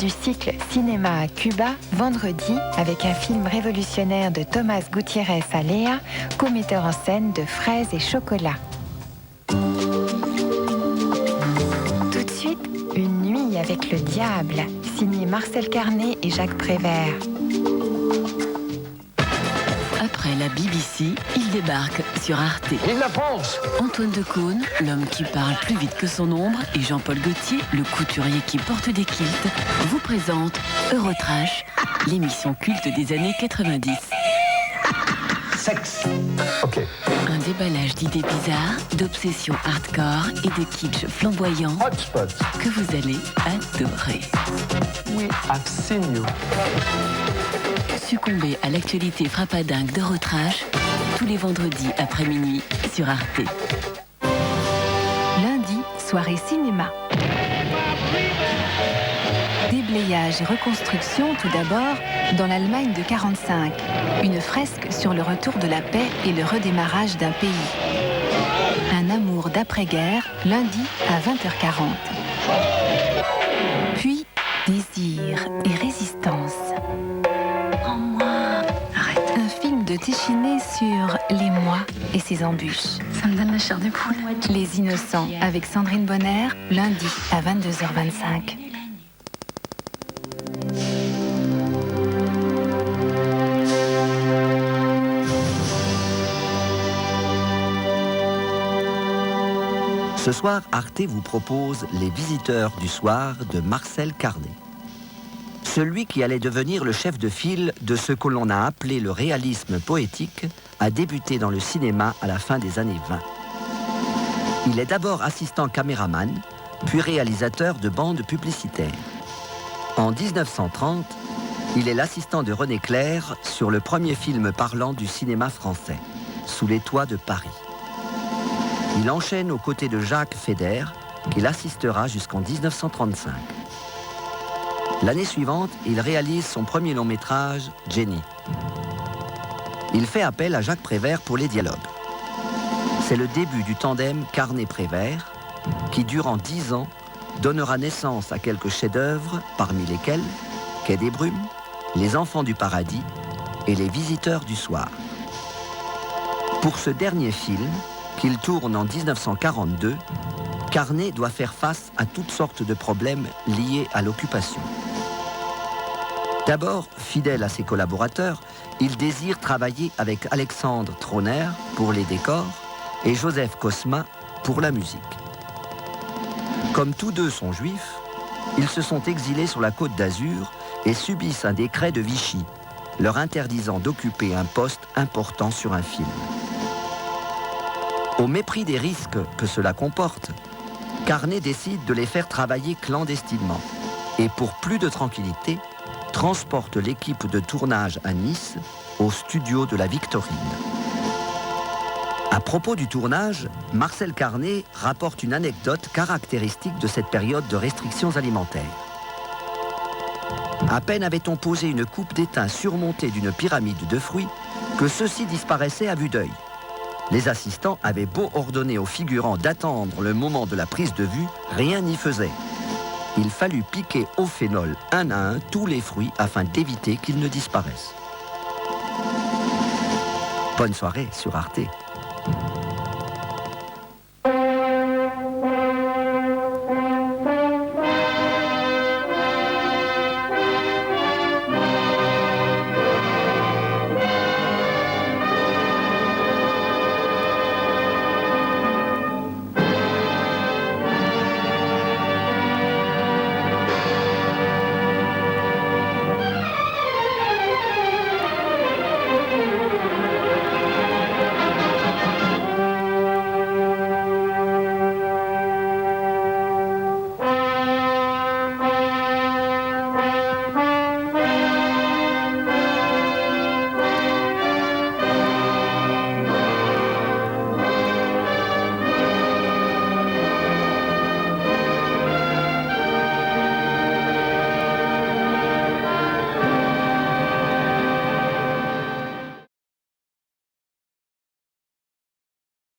du cycle Cinéma à Cuba vendredi avec un film révolutionnaire de Tomás Gutiérrez Alea, co-metteur en scène de Fraises et Chocolat. Tout de suite, Une nuit avec le diable, signé Marcel Carné et Jacques Prévert. Après la BBC, il débarque sur Arte. Vive la France! Antoine Decaune, l'homme qui parle plus vite que son ombre, et Jean-Paul Gaultier, le couturier qui porte des kilts, vous présentent Eurotrash, l'émission culte des années 90. Sexe. Ok. Un déballage d'idées bizarres, d'obsessions hardcore et de kitsch flamboyant Hotspot. que vous allez adorer. We have seen you. Succombez à l'actualité frappadingue d'Eurotrash tous les vendredis après minuit sur Arte. Lundi, soirée cinéma. Déblayage et reconstruction tout d'abord dans l'Allemagne de 1945. Une fresque sur le retour de la paix et le redémarrage d'un pays. Un amour d'après-guerre, lundi à 20h40. Puis, désir et résistance. Un film de Téchiné sur les mois et ses embûches. Ça me donne la chair de poule. Les Innocents avec Sandrine Bonner, lundi à 22h25. Ce soir, Arte vous propose Les Visiteurs du soir de Marcel Carné. Celui qui allait devenir le chef de file de ce que l'on a appelé le réalisme poétique a débuté dans le cinéma à la fin des années 20. Il est d'abord assistant caméraman, puis réalisateur de bandes publicitaires. En 1930, il est l'assistant de René Clair sur le premier film parlant du cinéma français, Sous les toits de Paris. Il enchaîne aux côtés de Jacques Feder, qu'il assistera jusqu'en 1935. L'année suivante, il réalise son premier long métrage, Jenny. Il fait appel à Jacques Prévert pour les dialogues. C'est le début du tandem Carné-Prévert, qui, durant 10 ans, donnera naissance à quelques chefs-d'œuvre, parmi lesquels Quai des Brumes, Les Enfants du Paradis et Les Visiteurs du soir. Pour ce dernier film, qu'il tourne en 1942, Carné doit faire face à toutes sortes de problèmes liés à l'occupation. D'abord, fidèle à ses collaborateurs, il désire travailler avec Alexandre Troner pour les décors et Joseph Cosma pour la musique. Comme tous deux sont juifs, ils se sont exilés sur la Côte d'Azur et subissent un décret de Vichy, leur interdisant d'occuper un poste important sur un film. Au mépris des risques que cela comporte, Carné décide de les faire travailler clandestinement et pour plus de tranquillité, transporte l'équipe de tournage à Nice, au studio de la Victorine. À propos du tournage, Marcel Carné rapporte une anecdote caractéristique de cette période de restrictions alimentaires. À peine avait-on posé une coupe d'étain surmontée d'une pyramide de fruits que ceux-ci disparaissaient à vue d'œil. Les assistants avaient beau ordonner aux figurants d'attendre le moment de la prise de vue, rien n'y faisait. Il fallut piquer au phénol un à un tous les fruits afin d'éviter qu'ils ne disparaissent. Bonne soirée sur Arte.